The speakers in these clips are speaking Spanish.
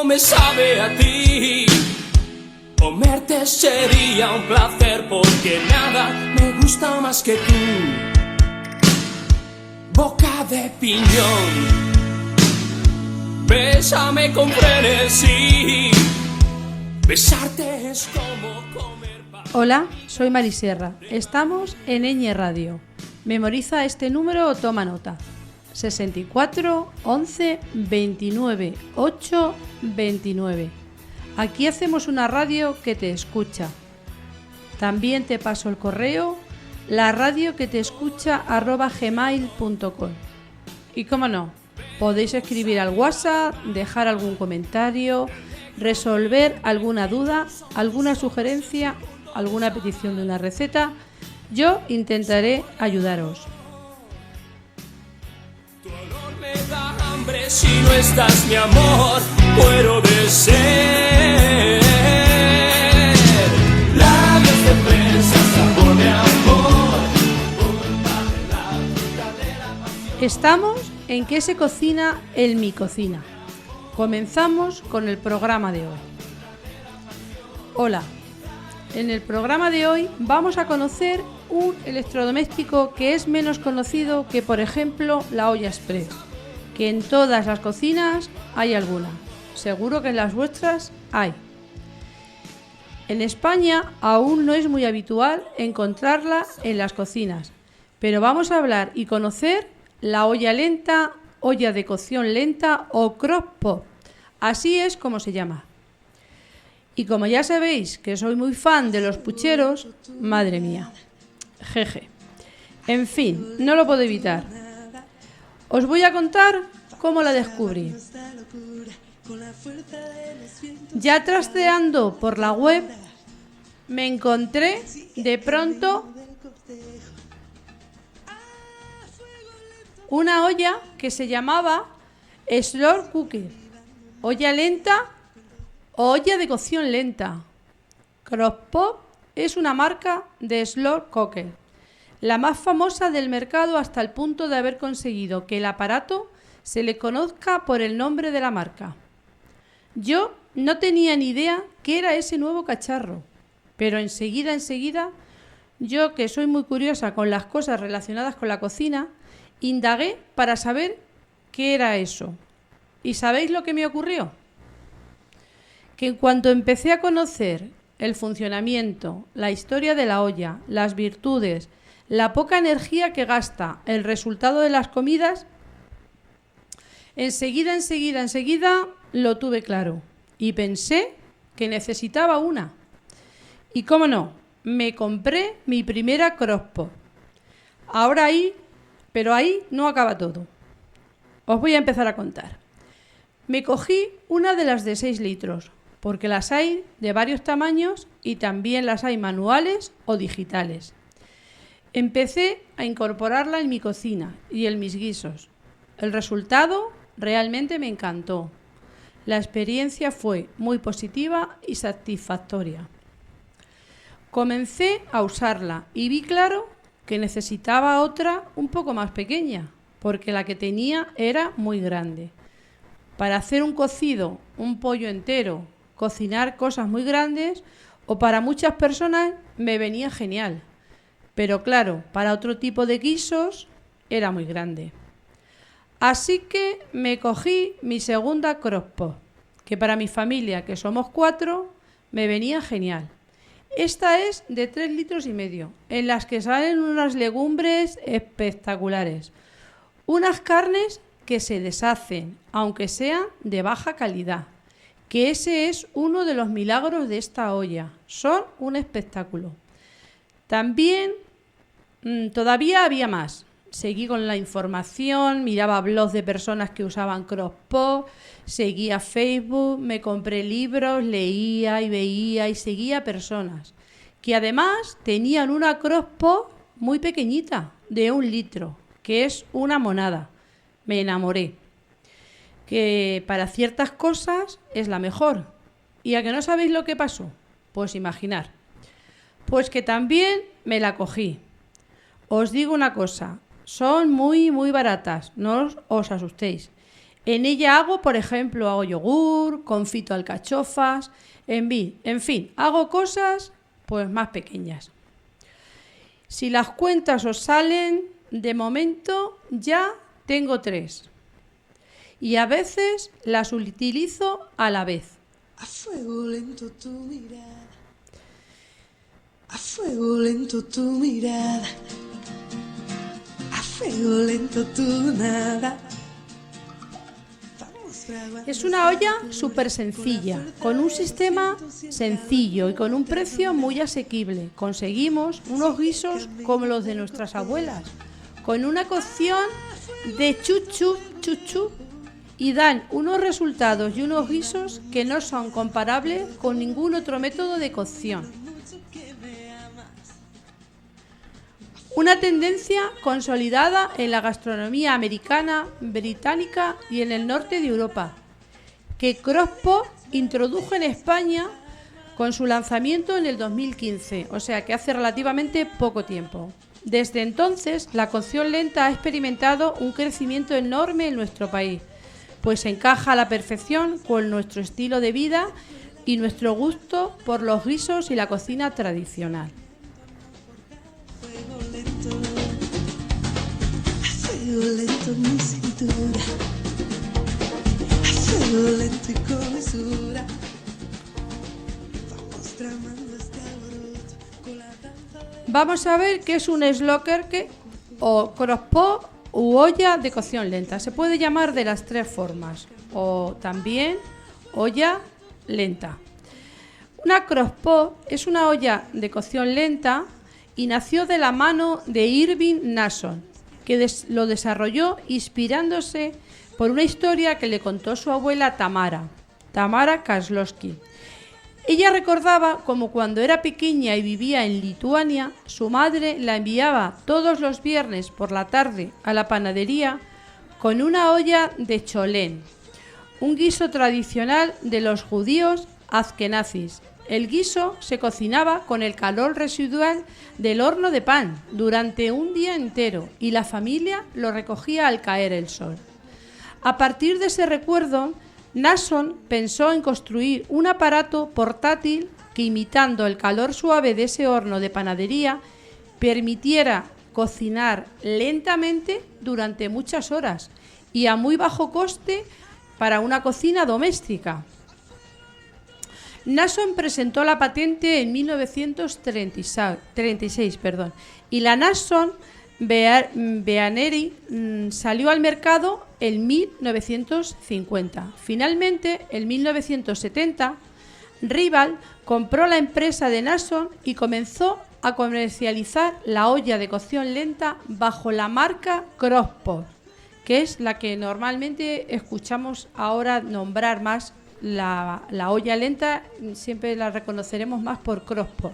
como me sabe a ti. Comerte sería un placer porque nada me gusta más que tú. Boca de piñón, bésame con frenesí. Besarte es como comer pan. Hola, soy Mari Sierra. Estamos en Eñe Radio. Memoriza este número o toma nota. 64 11 29 8 29. Aquí hacemos una radio que te escucha. También te paso el correo laradioqueteescucha@gmail.com. Y cómo no, podéis escribir al WhatsApp, dejar algún comentario, resolver alguna duda, alguna sugerencia, alguna petición de una receta. Yo intentaré ayudaros. Tu olor me da hambre, si no estás, mi amor, muero de sed. Labios de fresa, sabor de amor, culpa de la fruta de la pasión. Estamos en ¿Qué se cocina en mi cocina? Comenzamos con el programa de hoy. Hola, en el programa de hoy vamos a conocer un electrodoméstico que es menos conocido que, por ejemplo, la olla express, que en todas las cocinas hay alguna. Seguro que en las vuestras hay. En España aún no es muy habitual encontrarla en las cocinas, pero vamos a hablar y conocer la olla lenta, olla de cocción lenta o crock-pot. Así es como se llama. Y como ya sabéis que soy muy fan de los pucheros, madre mía, jeje. En fin, no lo puedo evitar. Os voy a contar cómo la descubrí. Ya trasteando por la web, me encontré de pronto una olla que se llamaba Slow Cooker, olla lenta o olla de cocción lenta. Crock-pot es una marca de slow cooker, la más famosa del mercado hasta el punto de haber conseguido que el aparato se le conozca por el nombre de la marca. Yo no tenía ni idea qué era ese nuevo cacharro, pero enseguida, yo que soy muy curiosa con las cosas relacionadas con la cocina, indagué para saber qué era eso. ¿Y sabéis lo que me ocurrió? Que en cuanto empecé a conocer el funcionamiento, la historia de la olla, las virtudes, la poca energía que gasta, el resultado de las comidas, enseguida lo tuve claro y pensé que necesitaba una. Y cómo no, me compré mi primera crock-pot. Pero ahí no acaba todo. Os voy a empezar a contar. Me cogí una de las de 6 litros, porque las hay de varios tamaños y también las hay manuales o digitales. Empecé a incorporarla en mi cocina y en mis guisos. El resultado realmente me encantó. La experiencia fue muy positiva y satisfactoria. Comencé a usarla y vi claro que necesitaba otra un poco más pequeña, porque la que tenía era muy grande. Para hacer un cocido, un pollo entero, cocinar cosas muy grandes o para muchas personas me venía genial. Pero claro, para otro tipo de guisos era muy grande. Así que me cogí mi segunda crock-pot, que para mi familia, que somos 4, me venía genial. Esta es de 3,5 litros, en las que salen unas legumbres espectaculares. Unas carnes que se deshacen, aunque sean de baja calidad. Que ese es uno de los milagros de esta olla. Son un espectáculo. También, todavía había más. Seguí con la información, miraba blogs de personas que usaban crock-pot, seguía Facebook, me compré libros, leía y veía y seguía personas que además tenían una crock-pot muy pequeñita, de 1 litro, que es una monada. Me enamoré. Que para ciertas cosas es la mejor. ¿Y a que no sabéis lo que pasó? Pues imaginar. Pues que también me la cogí. Os digo una cosa, son muy baratas, no os asustéis. En ella hago, por ejemplo, hago yogur, confito alcachofas, en fin, hago cosas pues más pequeñas. Si las cuentas os salen, de momento ya tengo 3. Y a veces las utilizo a la vez. A fuego lento tu mirada, a fuego lento tu mirada, a fuego lento tu nada. Es una olla súper sencilla, con un sistema sencillo y con un precio muy asequible. Conseguimos unos guisos como los de nuestras abuelas, con una cocción de chuchu, y dan unos resultados y unos guisos que no son comparables con ningún otro método de cocción. Una tendencia consolidada en la gastronomía americana, británica y en el norte de Europa, que Crosspot introdujo en España con su lanzamiento en el 2015, o sea que hace relativamente poco tiempo. Desde entonces, la cocción lenta ha experimentado un crecimiento enorme en nuestro país, pues encaja a la perfección con nuestro estilo de vida y nuestro gusto por los guisos y la cocina tradicional. Lento mi cintura, a fuego lento y con mesura. Vamos tramando este alboroto con la danza de... Vamos a ver qué es un slocker o crosspot u olla de cocción lenta. Se puede llamar de las 3 formas, o también olla lenta. Una crosspot es una olla de cocción lenta y nació de la mano de Irving Nason, que lo desarrolló inspirándose por una historia que le contó su abuela Tamara Kaslowski. Ella recordaba cómo cuando era pequeña y vivía en Lituania, su madre la enviaba todos los viernes por la tarde a la panadería con una olla de cholén, un guiso tradicional de los judíos azkenazis. El guiso se cocinaba con el calor residual del horno de pan durante un día entero y la familia lo recogía al caer el sol. A partir de ese recuerdo, Nason pensó en construir un aparato portátil que, imitando el calor suave de ese horno de panadería, permitiera cocinar lentamente durante muchas horas y a muy bajo coste para una cocina doméstica. Nason presentó la patente en 1936, y la Nason Beanery salió al mercado en 1950. Finalmente, en 1970, Rival compró la empresa de Nason y comenzó a comercializar la olla de cocción lenta bajo la marca Crosspot, que es la que normalmente escuchamos ahora nombrar más. La olla lenta siempre la reconoceremos más por Crosspot.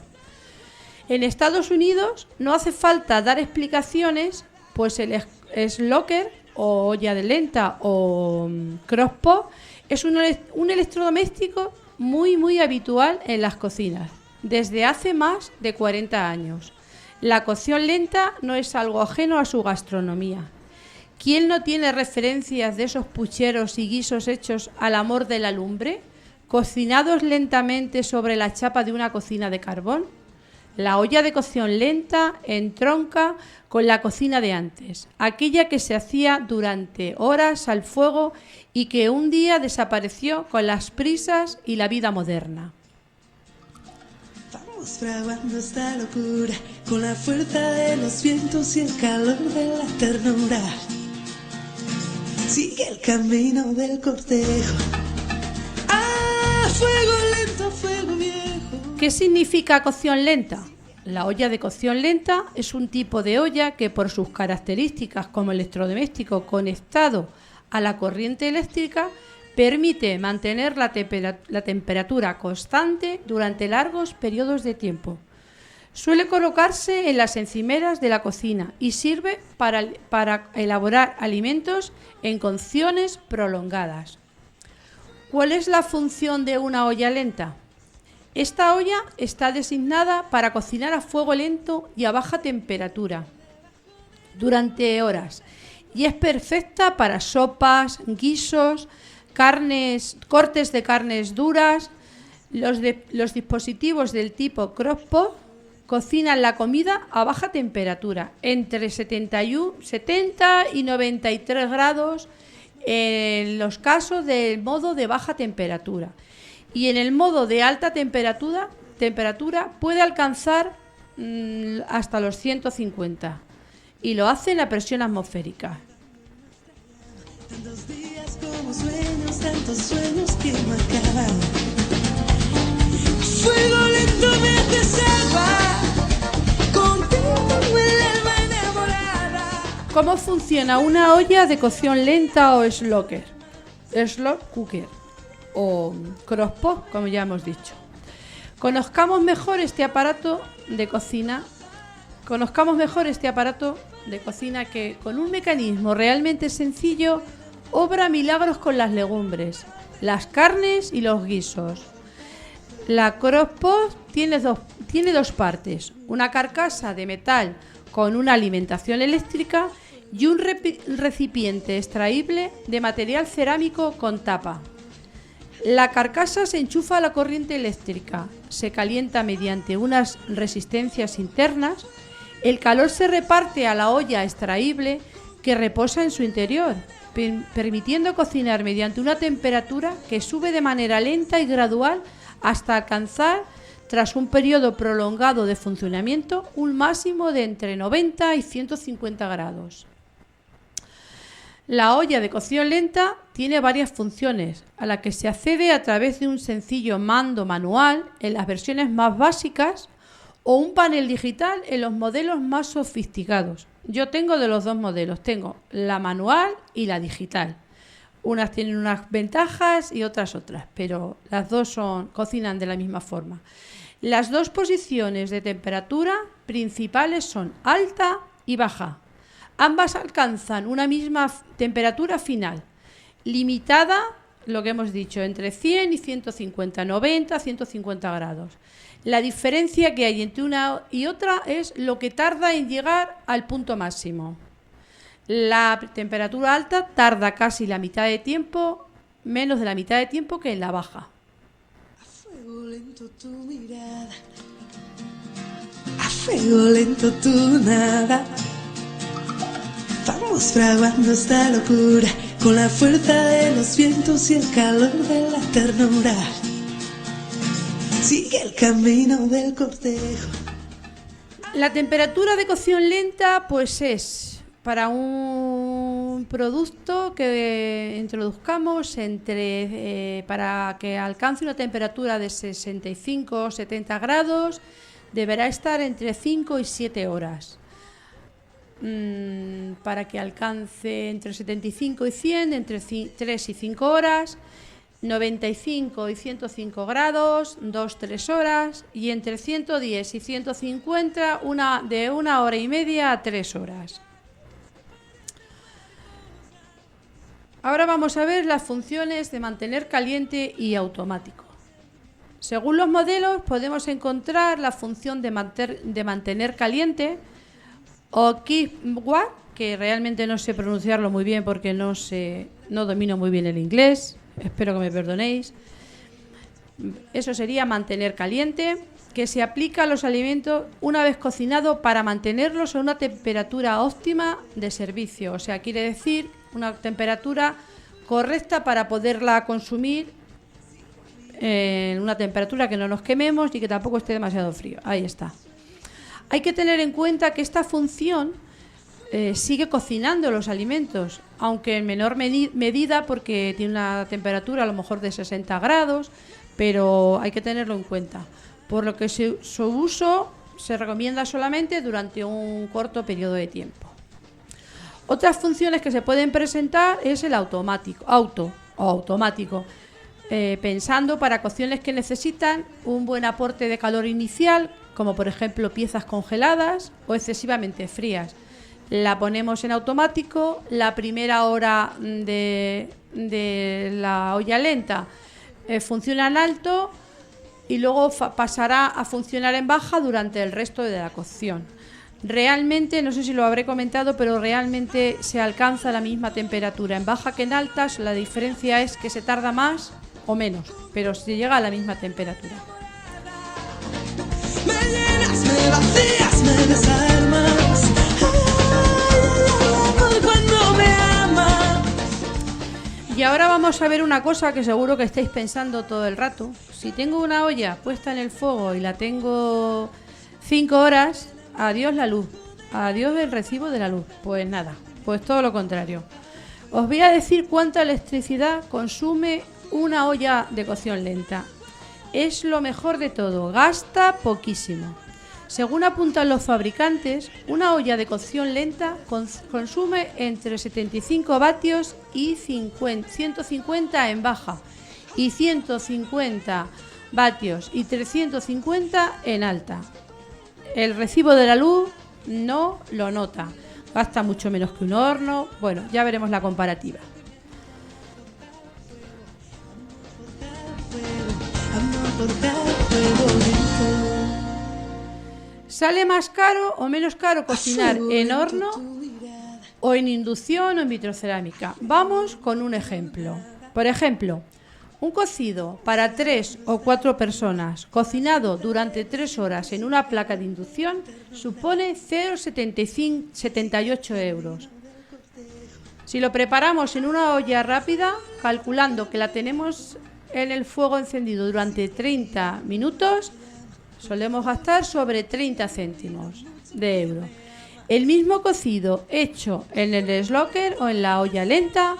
En Estados Unidos no hace falta dar explicaciones, pues el slocker o olla de lenta o Crosspot es un electrodoméstico muy habitual en las cocinas desde hace más de 40 años. La cocción lenta no es algo ajeno a su gastronomía. ¿Quién no tiene referencias de esos pucheros y guisos hechos al amor de la lumbre, cocinados lentamente sobre la chapa de una cocina de carbón? La olla de cocción lenta entronca con la cocina de antes, aquella que se hacía durante horas al fuego y que un día desapareció con las prisas y la vida moderna. Vamos fraguando esta locura con la fuerza de los vientos y el calor de la ternura. Sigue el camino del cortejo. ¡Ah! Fuego lento, fuego viejo. ¿Qué significa cocción lenta? La olla de cocción lenta es un tipo de olla que, por sus características como electrodoméstico conectado a la corriente eléctrica, permite mantener la temperatura constante durante largos periodos de tiempo. Suele colocarse en las encimeras de la cocina y sirve para elaborar alimentos en cocciones prolongadas. ¿Cuál es la función de una olla lenta? Esta olla está designada para cocinar a fuego lento y a baja temperatura durante horas y es perfecta para sopas, guisos, cortes de carnes duras. Los dispositivos del tipo crock-pot cocinan la comida a baja temperatura, entre 70 y 93 grados en los casos del modo de baja temperatura. Y en el modo de alta temperatura puede alcanzar hasta los 150, y lo hace en la presión atmosférica. Tantos días como sueños, tantos sueños que no acaban. Fuego lento me hace salva, contigo el alma enamorada. ¿Cómo funciona una olla de cocción lenta o slow cooker o crock-pot, como ya hemos dicho? Conozcamos mejor este aparato de cocina que con un mecanismo realmente sencillo obra milagros con las legumbres, las carnes y los guisos. La crock-pot tiene dos partes, una carcasa de metal con una alimentación eléctrica y un recipiente extraíble de material cerámico con tapa. La carcasa se enchufa a la corriente eléctrica, se calienta mediante unas resistencias internas, el calor se reparte a la olla extraíble que reposa en su interior, permitiendo cocinar mediante una temperatura que sube de manera lenta y gradual hasta alcanzar, tras un periodo prolongado de funcionamiento, un máximo de entre 90 y 150 grados. La olla de cocción lenta tiene varias funciones, a las que se accede a través de un sencillo mando manual en las versiones más básicas o un panel digital en los modelos más sofisticados. Yo tengo de los dos modelos, tengo la manual y la digital. Unas tienen unas ventajas y otras, pero las dos cocinan de la misma forma. Las dos posiciones de temperatura principales son alta y baja. Ambas alcanzan una misma temperatura final, limitada, lo que hemos dicho, entre 100 y 150, 90, 150 grados. La diferencia que hay entre una y otra es lo que tarda en llegar al punto máximo. La temperatura alta tarda casi la mitad de tiempo, menos de la mitad de tiempo que en la baja. A fuego lento tu mirada, a fuego lento tu nada. Vamos fraguando esta locura con la fuerza de los vientos y el calor de la ternura. Sigue el camino del cortejo. La temperatura de cocción lenta pues es para un producto que introduzcamos para que alcance una temperatura de 65 o 70 grados, deberá estar entre 5 y 7 horas. Para que alcance entre 75 y 100, entre 3 y 5 horas, 95 y 105 grados, 2-3 horas, y entre 110 y 150, de 1 hora y media a 3 horas. Ahora vamos a ver las funciones de mantener caliente y automático. Según los modelos podemos encontrar la función de mantener caliente o keep warm, que realmente no sé pronunciarlo muy bien porque no domino muy bien el inglés, espero que me perdonéis. Eso sería mantener caliente, que se aplica a los alimentos una vez cocinados para mantenerlos a una temperatura óptima de servicio, o sea, quiere decir una temperatura correcta para poderla consumir en una temperatura que no nos quememos y que tampoco esté demasiado frío. Ahí está. Hay que tener en cuenta que esta función sigue cocinando los alimentos, aunque en menor medida porque tiene una temperatura a lo mejor de 60 grados, pero hay que tenerlo en cuenta. Por lo que su uso se recomienda solamente durante un corto periodo de tiempo. Otras funciones que se pueden presentar es el automático, pensando para cocciones que necesitan un buen aporte de calor inicial, como por ejemplo piezas congeladas o excesivamente frías. La ponemos en automático, la primera hora de la olla lenta funciona en alto y luego pasará a funcionar en baja durante el resto de la cocción. Realmente, no sé si lo habré comentado, pero realmente se alcanza la misma temperatura en baja que en altas. La diferencia es que se tarda más o menos, pero se llega a la misma temperatura. Me llenas, me vacías, me desarmas. Cuando me amas. Y ahora vamos a ver una cosa que seguro que estáis pensando todo el rato. Si tengo una olla puesta en el fuego y la tengo 5 horas, adiós la luz, adiós el recibo de la luz. Pues nada, pues todo lo contrario. Os voy a decir cuánta electricidad consume una olla de cocción lenta. Es lo mejor de todo, gasta poquísimo. Según apuntan los fabricantes, una olla de cocción lenta consume entre 75 vatios y 150 en baja, y 150 vatios y 350 en alta. El recibo de la luz no lo nota, gasta mucho menos que un horno. Bueno, ya veremos la comparativa. ¿Sale más caro o menos caro cocinar en horno o en inducción o en vitrocerámica? Vamos con un ejemplo. Por ejemplo, un cocido para 3 o 4 personas cocinado durante 3 horas en una placa de inducción supone 0,78 euros. Si lo preparamos en una olla rápida, calculando que la tenemos en el fuego encendido durante 30 minutos, solemos gastar sobre 30 céntimos de euro. El mismo cocido hecho en el slocker o en la olla lenta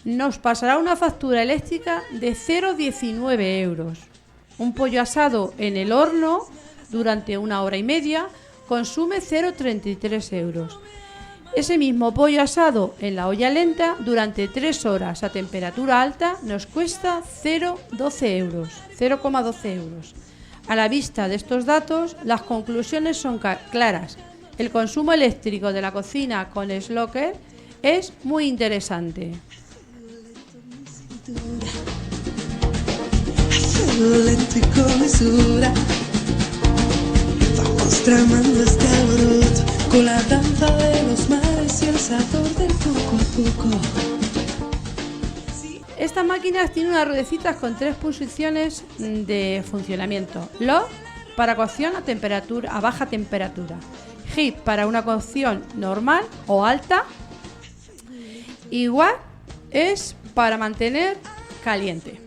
nos pasará una factura eléctrica de 0,19 euros. Un pollo asado en el horno durante 1 hora y media consume 0,33 euros. Ese mismo pollo asado en la olla lenta durante 3 horas a temperatura alta nos cuesta 0,12 euros, 0,12 euros. A la vista de estos datos, las conclusiones son claras. El consumo eléctrico de la cocina con slocker es muy interesante. Lento y con mesura, vamos tramando este alboroto con la danza de los mares y el sabor del poco a poco. Estas máquinas tienen unas ruedecitas con 3 posiciones de funcionamiento. Low para cocción a baja temperatura. Heat para una cocción normal o alta. Igual es para mantener caliente.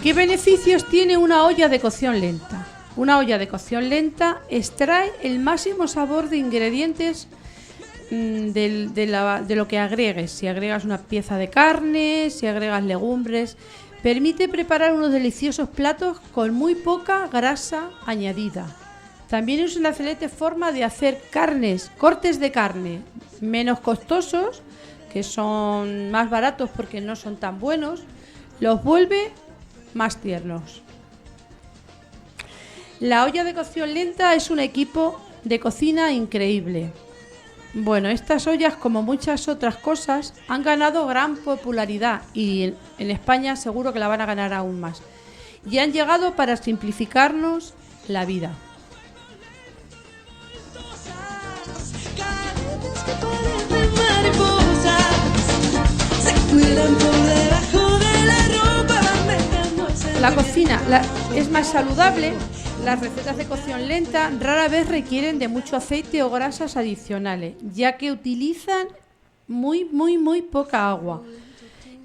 ¿Qué beneficios tiene una olla de cocción lenta? Una olla de cocción lenta extrae el máximo sabor de ingredientes de lo que agregues. Si agregas una pieza de carne, si agregas legumbres, permite preparar unos deliciosos platos con muy poca grasa añadida. También es una excelente forma de hacer cortes de carne menos costosos, que son más baratos porque no son tan buenos, los vuelve más tiernos. La olla de cocción lenta es un equipo de cocina increíble. Bueno, estas ollas, como muchas otras cosas, han ganado gran popularidad y en España seguro que la van a ganar aún más. Y han llegado para simplificarnos la vida. La cocina es más saludable. Las recetas de cocción lenta rara vez requieren de mucho aceite o grasas adicionales, ya que utilizan muy poca agua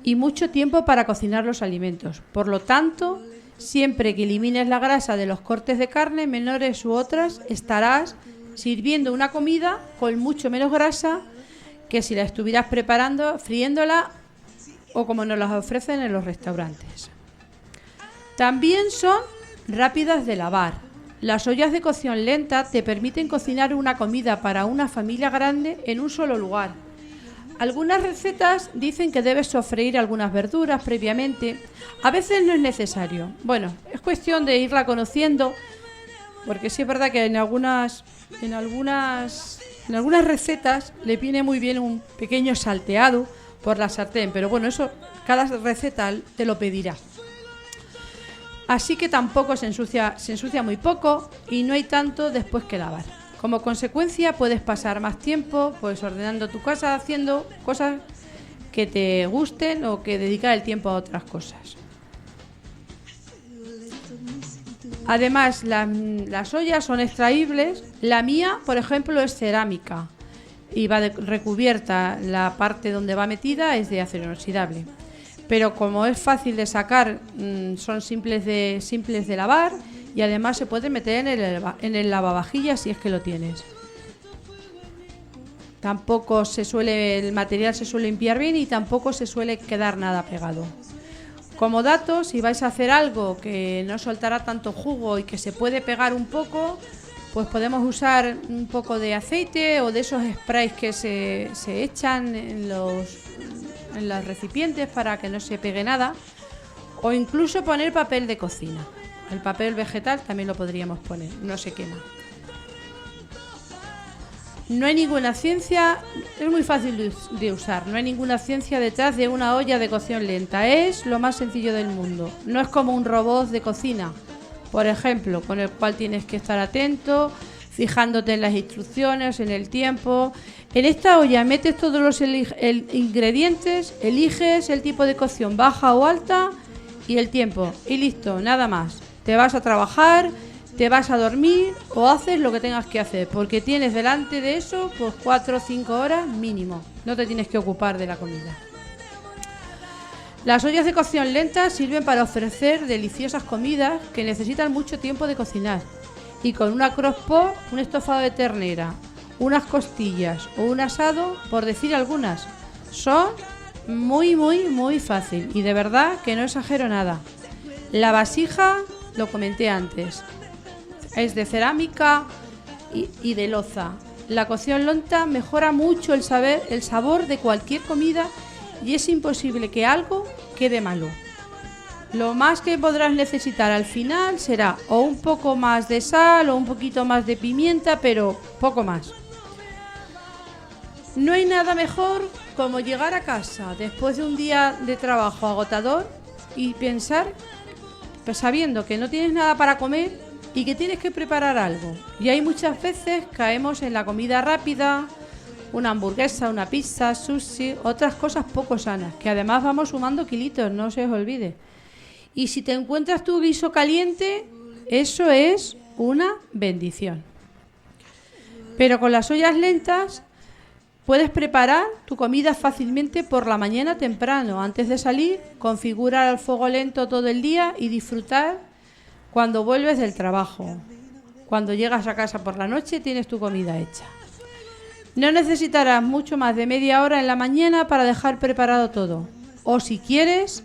y mucho tiempo para cocinar los alimentos. Por lo tanto, siempre que elimines la grasa de los cortes de carne, menores u otras, estarás sirviendo una comida con mucho menos grasa que si la estuvieras preparando, friéndola o como nos las ofrecen en los restaurantes. También son rápidas de lavar. Las ollas de cocción lenta te permiten cocinar una comida para una familia grande en un solo lugar. Algunas recetas dicen que debes sofreír algunas verduras previamente. A veces no es necesario. Bueno, es cuestión de irla conociendo, porque sí es verdad que en algunas recetas le viene muy bien un pequeño salteado por la sartén, pero bueno, eso cada receta te lo pedirá. Así que tampoco se ensucia muy poco y no hay tanto después que lavar. Como consecuencia puedes pasar más tiempo pues ordenando tu casa, haciendo cosas que te gusten o que dedicar el tiempo a otras cosas. Además, las ollas son extraíbles. La mía, por ejemplo, es cerámica y va recubierta. La parte donde va metida es de acero inoxidable. Pero como es fácil de sacar, son simples de lavar y además se puede meter en el lavavajillas si es que lo tienes. Tampoco el material se suele limpiar bien y tampoco se suele quedar nada pegado. Como dato, si vais a hacer algo que no soltará tanto jugo y que se puede pegar un poco, pues podemos usar un poco de aceite o de esos sprays que se echan en los recipientes para que no se pegue nada, o incluso poner papel de cocina. El papel vegetal también lo podríamos poner, no se quema. No hay ninguna ciencia, es muy fácil de usar, no hay ninguna ciencia detrás de una olla de cocción lenta, es lo más sencillo del mundo. No es como un robot de cocina, por ejemplo, con el cual tienes que estar atento, fijándote en las instrucciones, en el tiempo. En esta olla metes todos los ingredientes, eliges el tipo de cocción baja o alta y el tiempo, y listo, nada más. Te vas a trabajar, te vas a dormir o haces lo que tengas que hacer, porque tienes delante de eso pues 4 o 5 horas mínimo. No te tienes que ocupar de la comida. Las ollas de cocción lenta sirven para ofrecer deliciosas comidas que necesitan mucho tiempo de cocinar. Y con una crock-pot, un estofado de ternera, unas costillas o un asado, por decir algunas, son muy fácil y de verdad que no exagero nada. La vasija, lo comenté antes, es de cerámica y de loza. La cocción lenta mejora mucho el sabor de cualquier comida y es imposible que algo quede malo. Lo más que podrás necesitar al final será o un poco más de sal o un poquito más de pimienta, pero poco más. No hay nada mejor como llegar a casa después de un día de trabajo agotador y pensar, pues sabiendo que no tienes nada para comer y que tienes que preparar algo. Y hay muchas veces caemos en la comida rápida, una hamburguesa, una pizza, sushi, otras cosas poco sanas, que además vamos sumando kilitos, no se os olvide. Y si te encuentras tu guiso caliente, eso es una bendición. Pero con las ollas lentas puedes preparar tu comida fácilmente por la mañana temprano, antes de salir, configurar al fuego lento todo el día y disfrutar cuando vuelves del trabajo. Cuando llegas a casa por la noche tienes tu comida hecha. No necesitarás mucho más de media hora en la mañana para dejar preparado todo. O si quieres,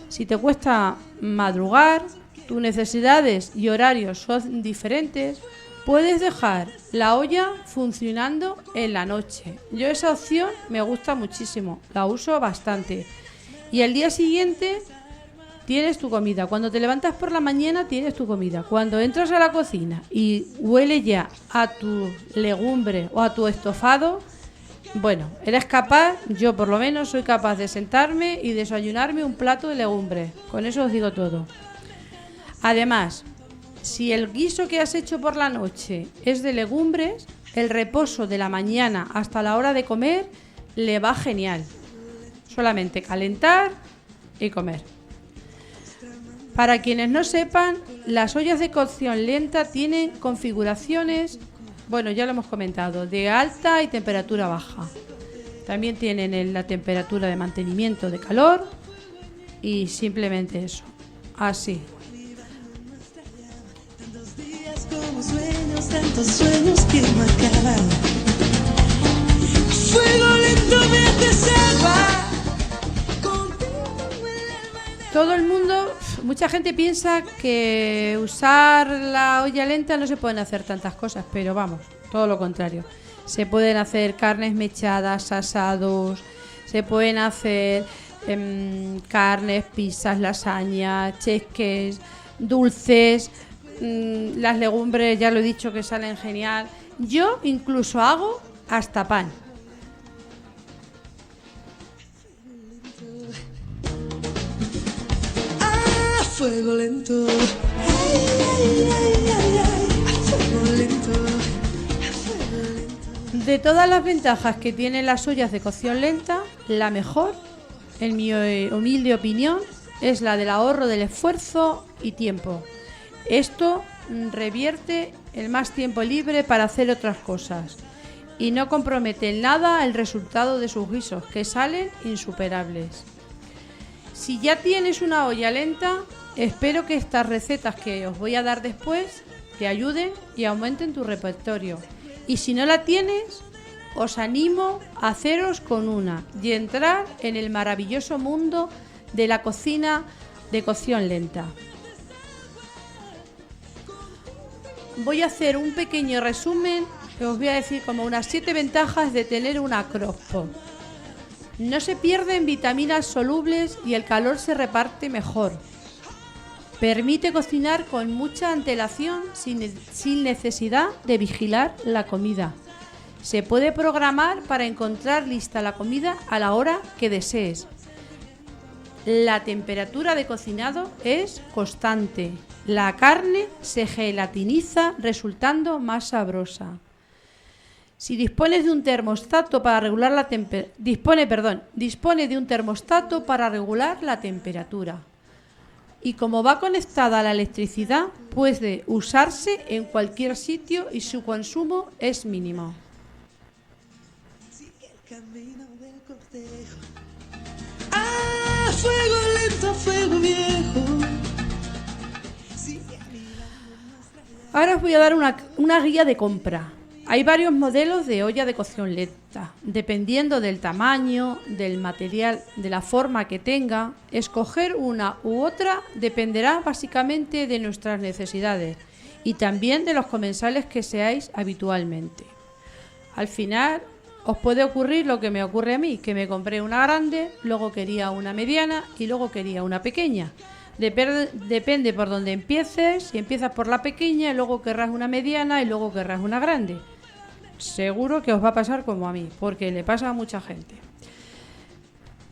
si te cuesta madrugar, tus necesidades y horarios son diferentes, puedes dejar la olla funcionando en la noche. Yo esa opción me gusta muchísimo, la uso bastante. Y al día siguiente tienes tu comida. Cuando te levantas por la mañana tienes tu comida. Cuando entras a la cocina y huele ya a tu legumbre o a tu estofado, bueno, eres capaz, yo por lo menos soy capaz de sentarme y desayunarme un plato de legumbres. Con eso os digo todo. Además, si el guiso que has hecho por la noche es de legumbres, el reposo de la mañana hasta la hora de comer le va genial. Solamente calentar y comer. Para quienes no sepan, las ollas de cocción lenta tienen configuraciones, bueno, ya lo hemos comentado, de alta y temperatura baja. También tienen la temperatura de mantenimiento de calor y simplemente eso, así. Tantos sueños que marcarán. Fuego lento me hace salvar. Todo el mundo, mucha gente piensa que usar la olla lenta no se pueden hacer tantas cosas, pero vamos, todo lo contrario. Se pueden hacer carnes mechadas, asados, se pueden hacer carnes, pizzas, lasañas, cheesecakes, dulces. Las legumbres ya lo he dicho que salen genial. Yo incluso hago hasta pan. fuego lento. Ay, ay, ay, ay, a fuego lento. A fuego lento. De todas las ventajas que tienen las ollas de cocción lenta, la mejor, en mi humilde opinión, es la del ahorro del esfuerzo y tiempo. Esto revierte el más tiempo libre para hacer otras cosas y no compromete en nada el resultado de sus guisos, que salen insuperables. Si ya tienes una olla lenta, espero que estas recetas que os voy a dar después te ayuden y aumenten tu repertorio. Y si no la tienes, os animo a haceros con una y entrar en el maravilloso mundo de la cocina de cocción lenta. Voy a hacer un pequeño resumen que os voy a decir como unas 7 ventajas de tener una crockpot. No se pierden vitaminas solubles y el calor se reparte mejor. Permite cocinar con mucha antelación sin necesidad de vigilar la comida. Se puede programar para encontrar lista la comida a la hora que desees. La temperatura de cocinado es constante. La carne se gelatiniza resultando más sabrosa. Si dispones de un termostato para regular la dispone de un termostato para regular la temperatura. Y como va conectada a la electricidad, puede usarse en cualquier sitio y su consumo es mínimo. Sigue el camino del cortejo. A fuego lento, a fuego viejo. Ahora os voy a dar una guía de compra. Hay varios modelos de olla de cocción lenta. Dependiendo del tamaño, del material, de la forma que tenga, escoger una u otra dependerá básicamente de nuestras necesidades y también de los comensales que seáis habitualmente. Al final os puede ocurrir lo que me ocurre a mí, que me compré una grande, luego quería una mediana y luego quería una pequeña. Depende por dónde empieces, si empiezas por la pequeña y luego querrás una mediana y luego querrás una grande. Seguro que os va a pasar como a mí, porque le pasa a mucha gente.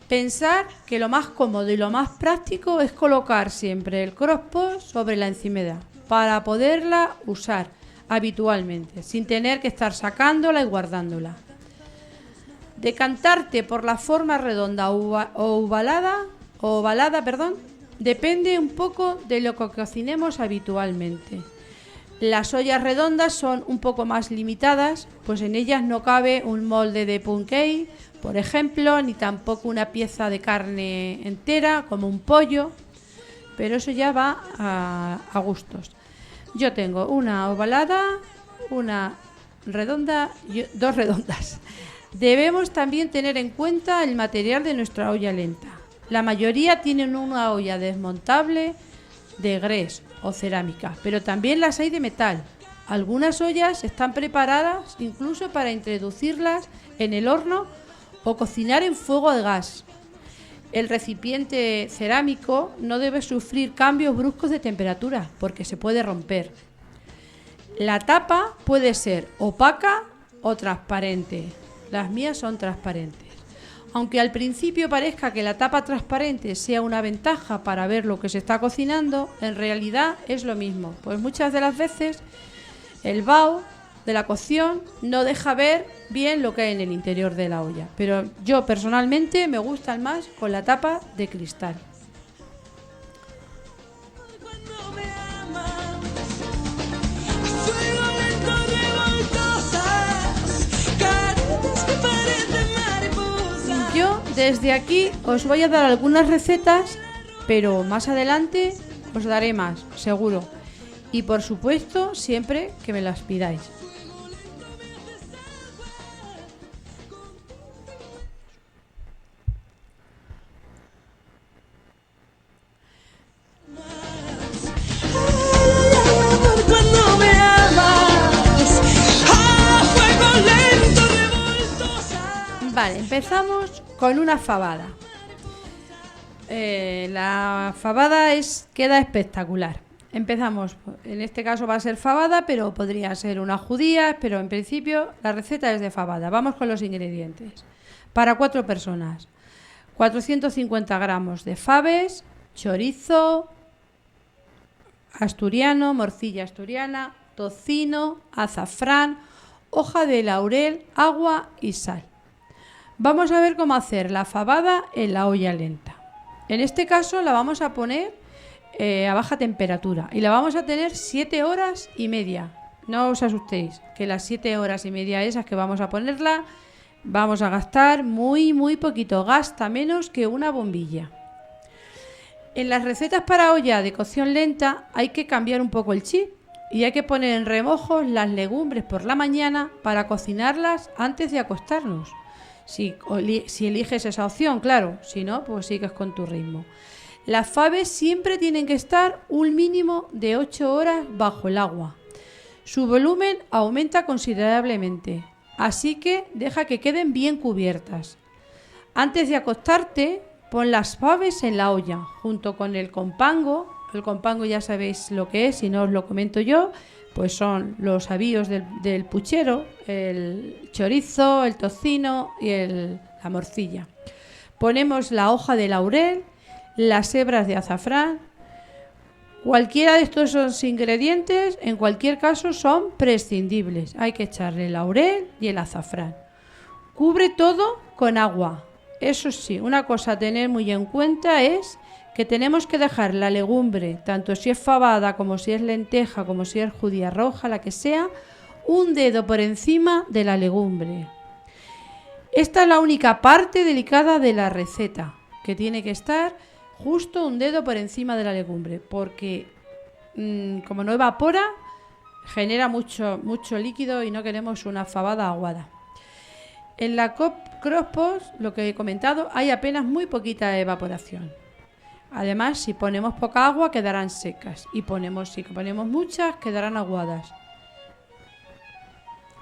Pensar que lo más cómodo y lo más práctico es colocar siempre el crockpot sobre la encimera para poderla usar habitualmente, sin tener que estar sacándola y guardándola. Decantarte por la forma redonda o ovalada, depende un poco de lo que cocinemos habitualmente. Las ollas redondas son un poco más limitadas, pues en ellas no cabe un molde de pound cake, por ejemplo, ni tampoco una pieza de carne entera como un pollo, pero eso ya va a gustos. Yo tengo una ovalada, una redonda y 2 redondas. Debemos también tener en cuenta el material de nuestra olla lenta. La mayoría tienen una olla desmontable de grés o cerámica, pero también las hay de metal. Algunas ollas están preparadas incluso para introducirlas en el horno o cocinar en fuego de gas. El recipiente cerámico no debe sufrir cambios bruscos de temperatura porque se puede romper. La tapa puede ser opaca o transparente. Las mías son transparentes. Aunque al principio parezca que la tapa transparente sea una ventaja para ver lo que se está cocinando, en realidad es lo mismo, pues muchas de las veces el vaho de la cocción no deja ver bien lo que hay en el interior de la olla, pero yo personalmente me gustan más con la tapa de cristal. Yo desde aquí os voy a dar algunas recetas, pero más adelante os daré más, seguro. Y por supuesto, siempre que me las pidáis. Vale, empezamos con una fabada. La fabada queda espectacular. Empezamos, en este caso va a ser fabada, pero podría ser una judía, pero en principio la receta es de fabada. Vamos con los ingredientes. Para 4 personas, 450 gramos de faves, chorizo, asturiano, morcilla asturiana, tocino, azafrán, hoja de laurel, agua y sal. Vamos a ver cómo hacer la fabada en la olla lenta. En este caso la vamos a poner a baja temperatura y la vamos a tener 7 horas y media. No os asustéis, que las 7 horas y media esas que vamos a ponerla, vamos a gastar muy poquito, gasta menos que una bombilla. En las recetas para olla de cocción lenta hay que cambiar un poco el chip y hay que poner en remojo las legumbres por la mañana para cocinarlas antes de acostarnos. Si eliges esa opción, claro, si no, pues sigues con tu ritmo. Las faves siempre tienen que estar un mínimo de 8 horas bajo el agua. Su volumen aumenta considerablemente, así que deja que queden bien cubiertas. Antes de acostarte, pon las faves en la olla, junto con el compango. El compango ya sabéis lo que es, si no os lo comento yo, pues son los avíos del puchero, el chorizo, el tocino y la morcilla. Ponemos la hoja de laurel, las hebras de azafrán. Cualquiera de estos ingredientes, en cualquier caso, son prescindibles. Hay que echarle el laurel y el azafrán. Cubre todo con agua. Eso sí, una cosa a tener muy en cuenta es que tenemos que dejar la legumbre, tanto si es fabada como si es lenteja, como si es judía roja, la que sea, un dedo por encima de la legumbre. Esta es la única parte delicada de la receta, que tiene que estar justo un dedo por encima de la legumbre, porque como no evapora, genera mucho líquido y no queremos una fabada aguada. En la crosspost, lo que he comentado, hay apenas muy poquita evaporación. Además, si ponemos poca agua, quedarán secas, y si ponemos muchas, quedarán aguadas.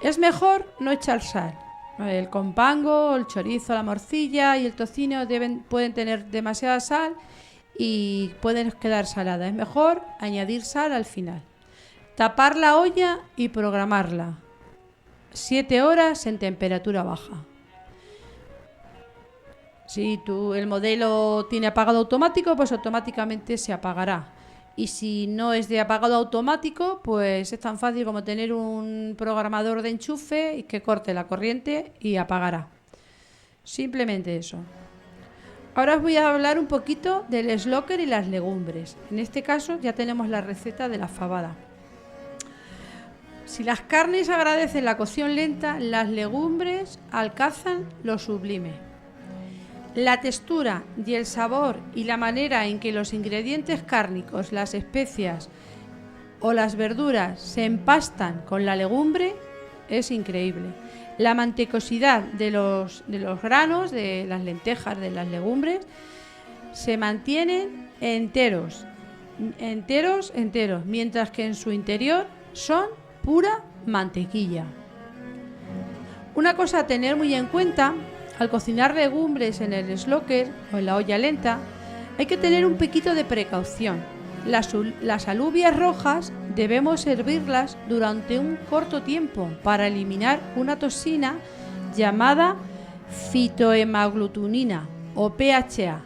Es mejor no echar sal. El compango, el chorizo, la morcilla y el tocino pueden tener demasiada sal y pueden quedar saladas. Es mejor añadir sal al final. Tapar la olla y programarla. 7 horas en temperatura baja. Si el modelo tiene apagado automático, pues automáticamente se apagará. Y si no es de apagado automático, pues es tan fácil como tener un programador de enchufe y que corte la corriente y apagará. Simplemente eso. Ahora os voy a hablar un poquito del slocker y las legumbres. En este caso ya tenemos la receta de la fabada. Si las carnes agradecen la cocción lenta, las legumbres alcanzan lo sublime. La textura y el sabor y la manera en que los ingredientes cárnicos, las especias o las verduras se empastan con la legumbre es increíble. La mantecosidad de los granos, de las lentejas, de las legumbres, se mantienen enteros, mientras que en su interior son pura mantequilla. Una cosa a tener muy en cuenta: al cocinar legumbres en el slocker o en la olla lenta, hay que tener un poquito de precaución. Las alubias rojas debemos hervirlas durante un corto tiempo para eliminar una toxina llamada fitohemaglutinina o PHA,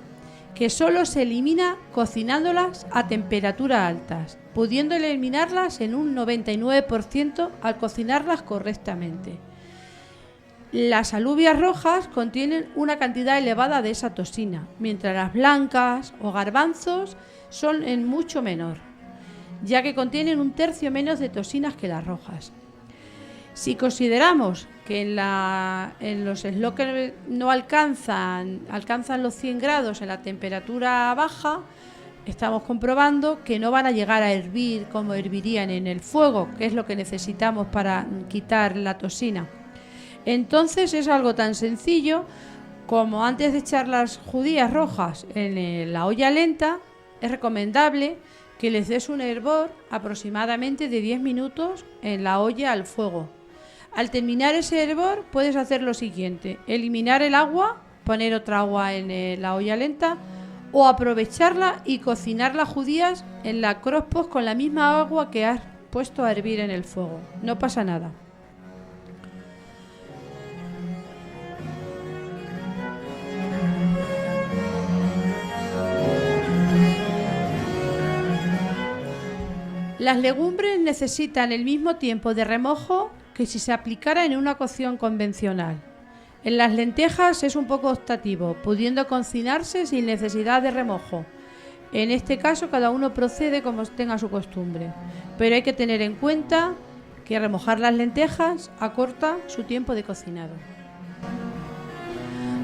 que solo se elimina cocinándolas a temperatura altas, pudiendo eliminarlas en un 99% al cocinarlas correctamente. Las alubias rojas contienen una cantidad elevada de esa toxina, mientras las blancas o garbanzos son en mucho menor, ya que contienen 1/3 menos de toxinas que las rojas. Si consideramos que en los slockers no alcanzan los 100 grados en la temperatura baja, estamos comprobando que no van a llegar a hervir como hervirían en el fuego, que es lo que necesitamos para quitar la toxina. Entonces es algo tan sencillo como, antes de echar las judías rojas en la olla lenta, es recomendable que les des un hervor aproximadamente de 10 minutos en la olla al fuego. Al terminar ese hervor puedes hacer lo siguiente: eliminar el agua, poner otra agua en la olla lenta, o aprovecharla y cocinar las judías en la crockpot con la misma agua que has puesto a hervir en el fuego. No pasa nada. Las legumbres necesitan el mismo tiempo de remojo que si se aplicara en una cocción convencional. En las lentejas es un poco optativo, pudiendo cocinarse sin necesidad de remojo. En este caso cada uno procede como tenga su costumbre, pero hay que tener en cuenta que remojar las lentejas acorta su tiempo de cocinado.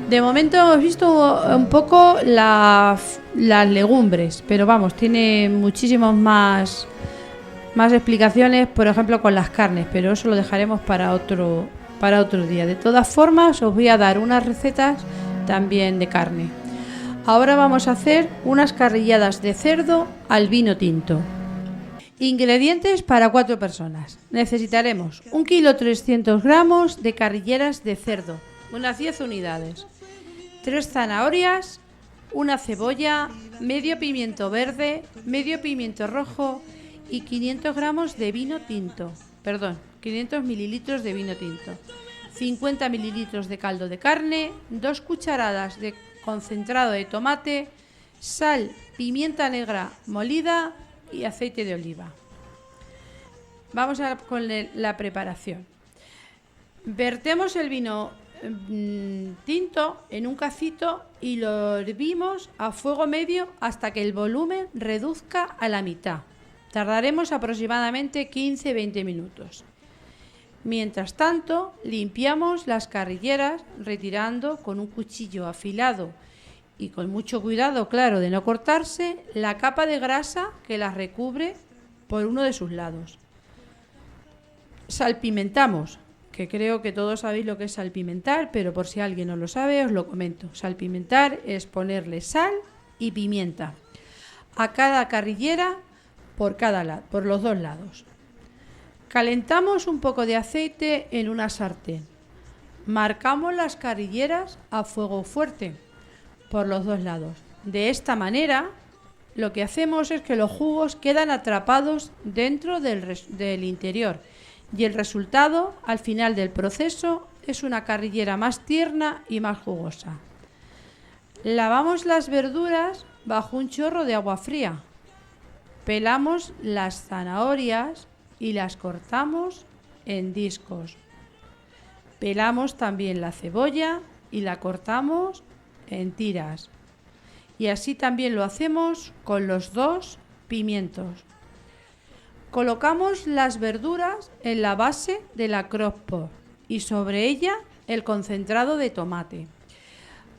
De momento hemos visto un poco las legumbres, pero vamos, tiene muchísimos más explicaciones, por ejemplo con las carnes, pero eso lo dejaremos para otro día. De todas formas, os voy a dar unas recetas también de carne. Ahora vamos a hacer unas carrilladas de cerdo al vino tinto. Ingredientes para 4 personas. Necesitaremos 1,3 kg de carrilleras de cerdo, unas 10 unidades, 3 zanahorias, una cebolla, medio pimiento verde, medio pimiento rojo y 500 gramos de vino tinto. 500 mililitros de vino tinto, 50 mililitros de caldo de carne, 2 cucharadas de concentrado de tomate, sal, pimienta negra molida y aceite de oliva. Vamos con la preparación. Vertemos el vino tinto en un cacito y lo hervimos a fuego medio hasta que el volumen reduzca a la mitad. Tardaremos aproximadamente 15-20 minutos. Mientras tanto, limpiamos las carrilleras retirando con un cuchillo afilado y con mucho cuidado, claro, de no cortarse, la capa de grasa que las recubre por uno de sus lados. Salpimentamos, que creo que todos sabéis lo que es salpimentar, pero por si alguien no lo sabe, os lo comento. Salpimentar es ponerle sal y pimienta a cada carrillera por los 2 lados. Calentamos un poco de aceite en una sartén. Marcamos las carrilleras a fuego fuerte por los 2 lados. De esta manera, lo que hacemos es que los jugos quedan atrapados dentro del interior y el resultado, al final del proceso, es una carrillera más tierna y más jugosa. Lavamos las verduras bajo un chorro de agua fría. Pelamos las zanahorias y las cortamos en discos. Pelamos también la cebolla y la cortamos en tiras. Y así también lo hacemos con los 2 pimientos. Colocamos las verduras en la base de la crock-pot y sobre ella el concentrado de tomate.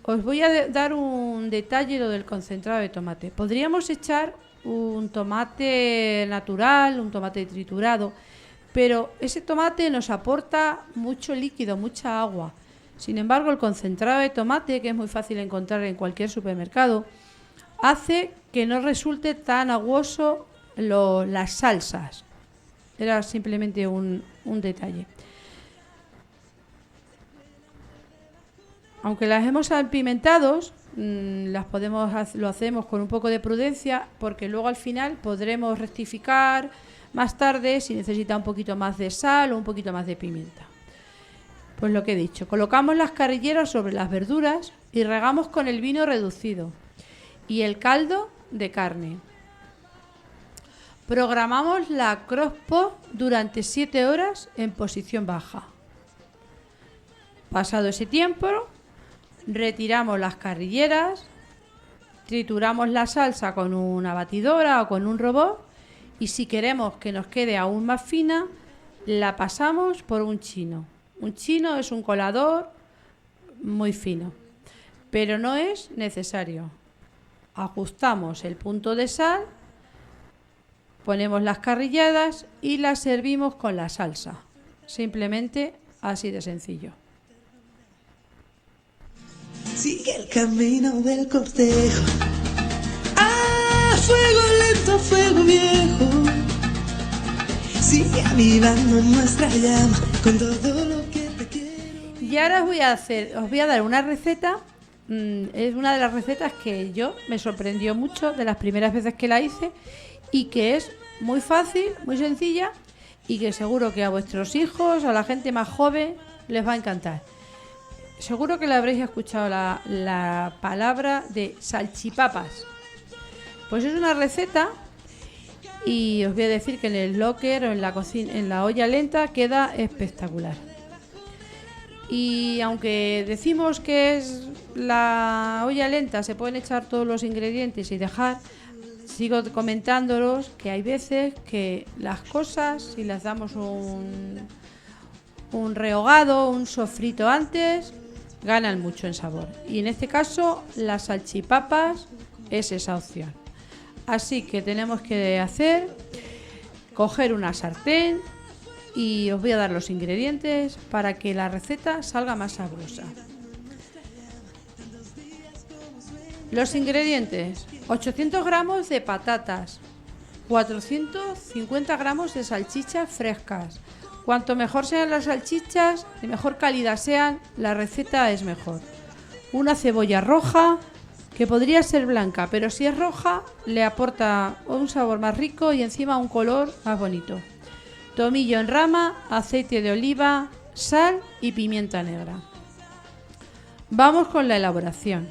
Os voy a dar un detalle lo del concentrado de tomate. Podríamos echar un tomate natural, un tomate triturado, pero ese tomate nos aporta mucho líquido, mucha agua. Sin embargo, el concentrado de tomate, que es muy fácil encontrar en cualquier supermercado, hace que no resulte tan aguoso las salsas. Era simplemente un detalle. Aunque las hemos salpimentado, lo hacemos con un poco de prudencia, porque luego al final podremos rectificar más tarde si necesita un poquito más de sal o un poquito más de pimienta. Pues lo que he dicho, colocamos las carrilleras sobre las verduras y regamos con el vino reducido y el caldo de carne. Programamos la crock-pot durante 7 horas en posición baja. Pasado ese tiempo, retiramos las carrilleras, trituramos la salsa con una batidora o con un robot y si queremos que nos quede aún más fina, la pasamos por un chino. Un chino es un colador muy fino, pero no es necesario. Ajustamos el punto de sal, ponemos las carrilladas y las servimos con la salsa. Simplemente así de sencillo. Sigue el camino del cortejo. Ah, fuego lento, fuego viejo. Sigue avivando nuestra llama con todo lo que te quiero. Y ahora os voy a dar una receta. Es una de las recetas que yo me sorprendió mucho de las primeras veces que la hice y que es muy fácil, muy sencilla y que seguro que a vuestros hijos, a la gente más joven, les va a encantar. Seguro que le habréis escuchado la palabra de salchipapas. Pues es una receta Y os voy a decir que en el locker o en la cocina, en la olla lenta, queda espectacular. Y aunque decimos que es la olla lenta, se pueden echar todos los ingredientes y dejar, sigo comentándolos que hay veces que las cosas, si las damos un rehogado, un sofrito antes, ganan mucho en sabor. Y en este caso, las salchipapas es esa opción. Así que tenemos que coger una sartén y os voy a dar los ingredientes para que la receta salga más sabrosa. Los ingredientes: 800 gramos de patatas, 450 gramos de salchichas frescas. Cuanto mejor sean las salchichas, de mejor calidad sean, la receta es mejor. Una cebolla roja, que podría ser blanca, pero si es roja le aporta un sabor más rico y encima un color más bonito. Tomillo en rama, aceite de oliva, sal y pimienta negra. Vamos con la elaboración.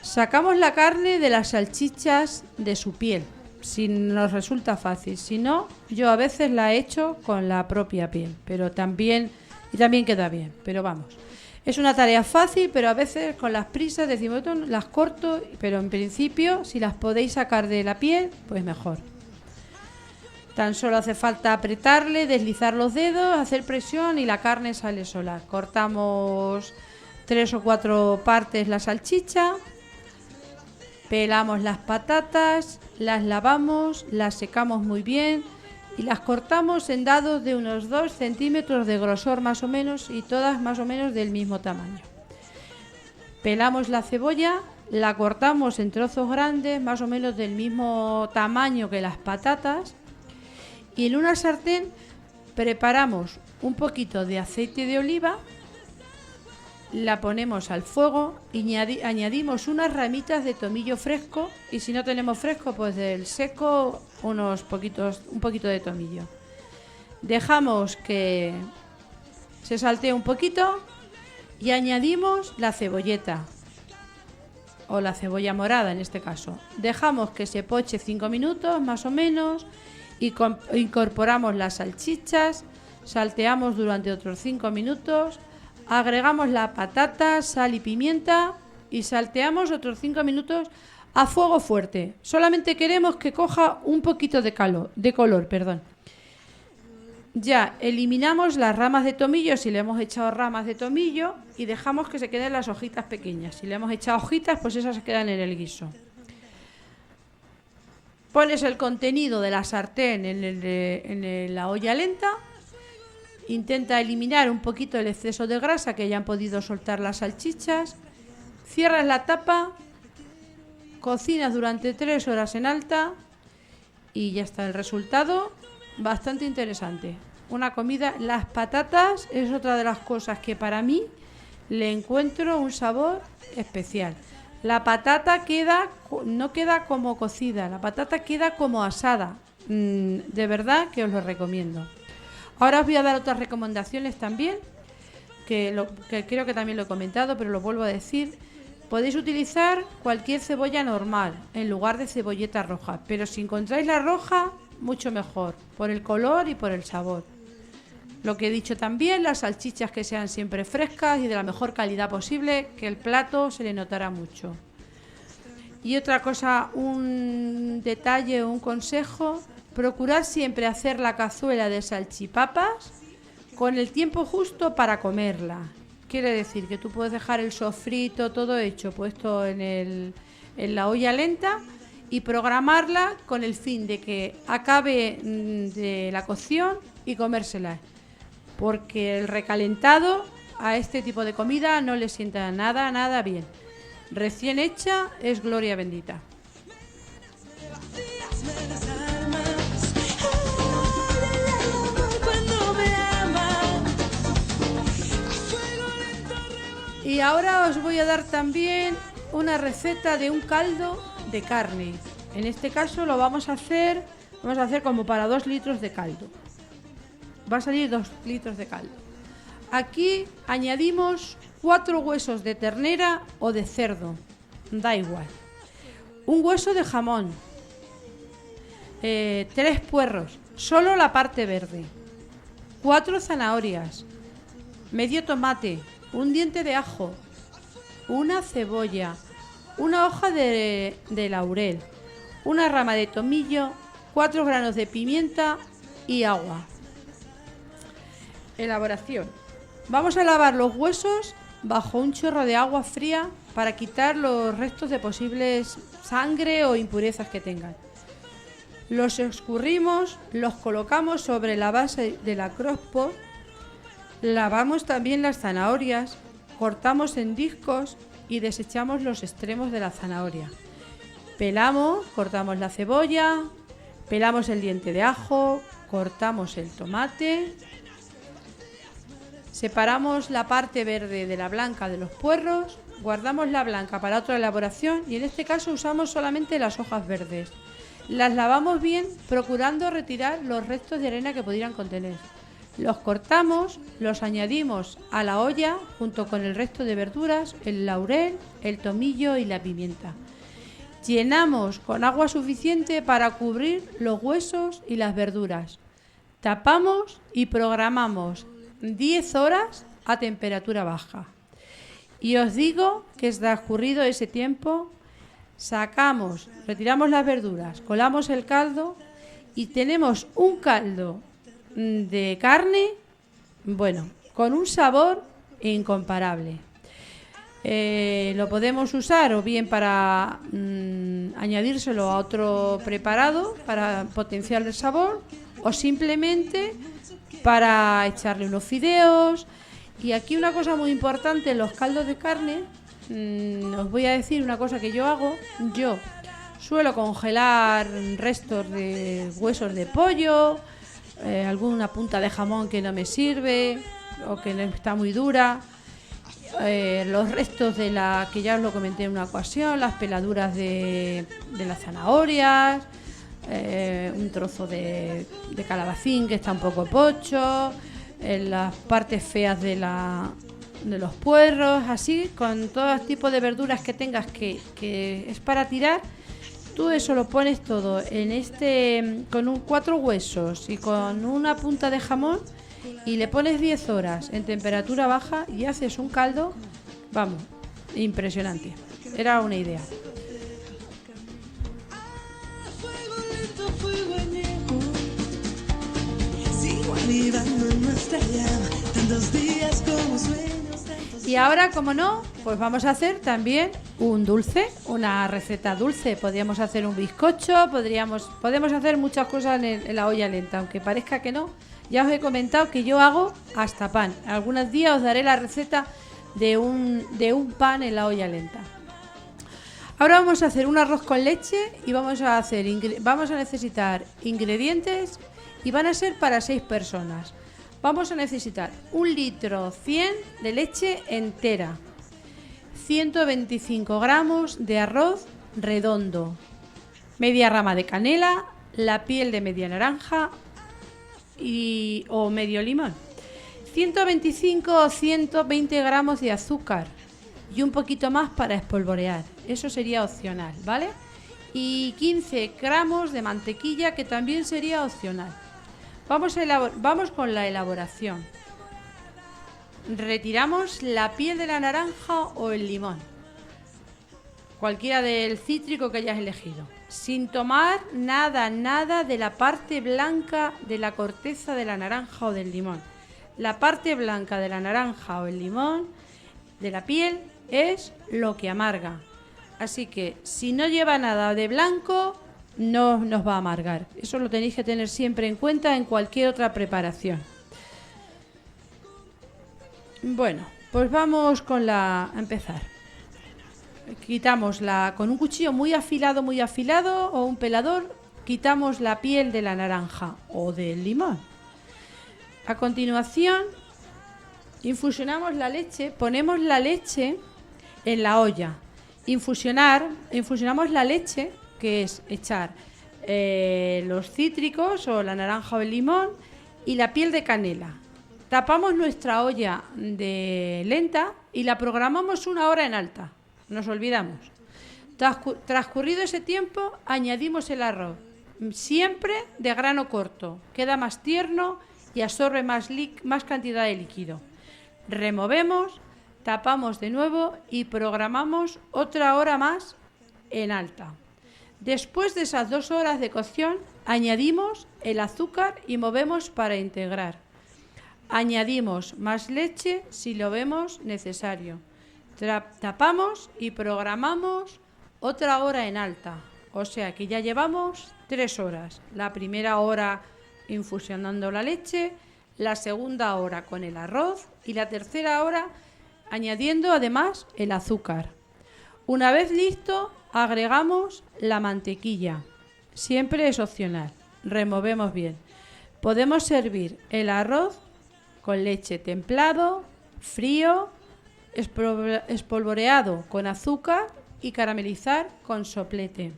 Sacamos la carne de las salchichas de su piel, si nos resulta fácil. Si no, yo a veces la he hecho con la propia piel, pero también queda bien. Pero vamos, es una tarea fácil, pero a veces con las prisas decimos, las corto, pero en principio, si las podéis sacar de la piel, pues mejor. Tan solo hace falta apretarle, deslizar los dedos, hacer presión y la carne sale sola. Cortamos 3 o 4 partes la salchicha, pelamos las patatas, las lavamos, las secamos muy bien y las cortamos en dados de unos 2 centímetros de grosor más o menos y todas más o menos del mismo tamaño. Pelamos la cebolla, la cortamos en trozos grandes más o menos del mismo tamaño que las patatas. Y en una sartén preparamos un poquito de aceite de oliva, la ponemos al fuego y añadimos unas ramitas de tomillo fresco y si no tenemos fresco, pues del seco un poquito de tomillo. Dejamos que se saltee un poquito y añadimos la cebolleta o la cebolla morada en este caso. Dejamos que se poche 5 minutos más o menos. Y incorporamos las salchichas, salteamos durante otros 5 minutos, agregamos la patata, sal y pimienta y salteamos otros 5 minutos a fuego fuerte. Solamente queremos que coja un poquito de color. Ya eliminamos las ramas de tomillo si le hemos echado ramas de tomillo y dejamos que se queden las hojitas pequeñas. Si le hemos echado hojitas, pues esas se quedan en el guiso. Pones el contenido de la sartén en la olla lenta, intenta eliminar un poquito el exceso de grasa que hayan podido soltar las salchichas, cierras la tapa, cocinas durante 3 horas en alta y ya está el resultado, bastante interesante. Una comida, las patatas es otra de las cosas que para mí le encuentro un sabor especial. La patata no queda como cocida, la patata queda como asada. De verdad que os lo recomiendo. Ahora os voy a dar otras recomendaciones también, que creo que también lo he comentado, pero lo vuelvo a decir. Podéis utilizar cualquier cebolla normal en lugar de cebolleta roja, pero si encontráis la roja, mucho mejor, por el color y por el sabor. Lo que he dicho también, las salchichas que sean siempre frescas y de la mejor calidad posible, que el plato se le notará mucho. Y otra cosa, un detalle, un consejo, procurad siempre hacer la cazuela de salchipapas con el tiempo justo para comerla. Quiere decir que tú puedes dejar el sofrito todo hecho, puesto en la olla lenta y programarla con el fin de que acabe de la cocción y comérsela. Porque el recalentado a este tipo de comida no le sienta nada bien. Recién hecha es gloria bendita. Y ahora os voy a dar también una receta de un caldo de carne. En este caso lo vamos a hacer como para 2 litros de caldo. Va a salir 2 litros de caldo. Aquí añadimos 4 huesos de ternera o de cerdo, da igual. Un hueso de jamón, 3 puerros, solo la parte verde, 4 zanahorias, medio tomate, un diente de ajo, una cebolla, una hoja de laurel, una rama de tomillo, 4 granos de pimienta y agua. Elaboración. Vamos a lavar los huesos bajo un chorro de agua fría para quitar los restos de posibles sangre o impurezas que tengan. Los escurrimos, los colocamos sobre la base de la crock-pot. Lavamos también las zanahorias, cortamos en discos y desechamos los extremos de la zanahoria. Pelamos, cortamos la cebolla, pelamos el diente de ajo, cortamos el tomate, separamos la parte verde de la blanca de los puerros, guardamos la blanca para otra elaboración y en este caso usamos solamente las hojas verdes. Las lavamos bien, procurando retirar los restos de arena que pudieran contener. Los cortamos, los añadimos a la olla junto con el resto de verduras, el laurel, el tomillo y la pimienta. Llenamos con agua suficiente para cubrir los huesos y las verduras. Tapamos y programamos 10 horas a temperatura baja. Y os digo que transcurrido ese tiempo, sacamos, retiramos las verduras, colamos el caldo y tenemos un caldo de carne, bueno, con un sabor incomparable. Lo podemos usar o bien para añadírselo a otro preparado para potenciar el sabor o simplemente para echarle unos fideos. Y aquí una cosa muy importante en los caldos de carne, os voy a decir una cosa que yo hago. Yo suelo congelar restos de huesos de pollo, alguna punta de jamón que no me sirve o que no está muy dura, los restos de la que ya os lo comenté en una ocasión, las peladuras de las zanahorias, un trozo de calabacín que está un poco pocho, las partes feas de los puerros, así con todo tipo de verduras que tengas que es para tirar. Tú eso lo pones todo en con 4 huesos y con una punta de jamón y le pones 10 horas en temperatura baja y haces un caldo, vamos, impresionante. Era una idea. Fuego lento, fuego añejo. Sigo avivando en nuestra llama, tantos días como sueños, tantos. Y ahora, como no, pues vamos a hacer también un dulce, una receta dulce. Podríamos hacer un bizcocho, podemos hacer muchas cosas en la olla lenta, aunque parezca que no. Ya os he comentado que yo hago hasta pan. Algunos días os daré la receta de un pan en la olla lenta. Ahora vamos a hacer un arroz con leche y vamos a necesitar ingredientes y van a ser para 6 personas. Vamos a necesitar 1,100 litros de leche entera, 125 gramos de arroz redondo, media rama de canela, la piel de media naranja o medio limón, 125 o 120 gramos de azúcar y un poquito más para espolvorear. Eso sería opcional, ¿vale? Y 15 gramos de mantequilla, que también sería opcional. Vamos con la elaboración. Retiramos la piel de la naranja o el limón, cualquiera del cítrico que hayas elegido, sin tomar nada de la parte blanca de la corteza de la naranja o del limón. La parte blanca de la naranja o el limón de la piel es lo que amarga. Así que si no lleva nada de blanco, no nos va a amargar. Eso lo tenéis que tener siempre en cuenta en cualquier otra preparación. Bueno, pues vamos a empezar. Quitamos con un cuchillo muy afilado o un pelador, quitamos la piel de la naranja o del limón. A continuación, infusionamos la leche, ponemos la leche en la olla. Infusionamos la leche, que es echar los cítricos o la naranja o el limón y la piel de canela. Tapamos nuestra olla de lenta y la programamos 1 hora en alta. Nos olvidamos. Transcurrido ese tiempo, añadimos el arroz siempre de grano corto, queda más tierno y absorbe más cantidad de líquido. Removemos, tapamos de nuevo y programamos otra hora más en alta. Después de esas 2 horas de cocción, añadimos el azúcar y movemos para integrar. Añadimos más leche si lo vemos necesario. Tapamos y programamos otra hora en alta. O sea que ya llevamos 3 horas. La primera hora infusionando la leche, la segunda hora con el arroz y la tercera hora añadiendo además el azúcar. Una vez listo, agregamos la mantequilla. Siempre es opcional. Removemos bien. Podemos servir el arroz con leche templado, frío, espolvoreado con azúcar y caramelizar con soplete.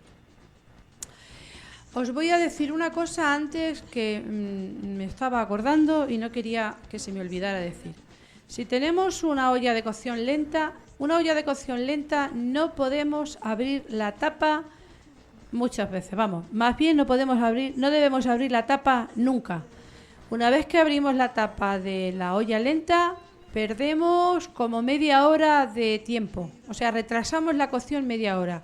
Os voy a decir una cosa antes que me estaba acordando y no quería que se me olvidara decir. Si tenemos una olla de cocción lenta, no podemos abrir la tapa muchas veces. Más bien no debemos abrir la tapa nunca. Una vez que abrimos la tapa de la olla lenta, perdemos como media hora de tiempo. O sea, retrasamos la cocción media hora.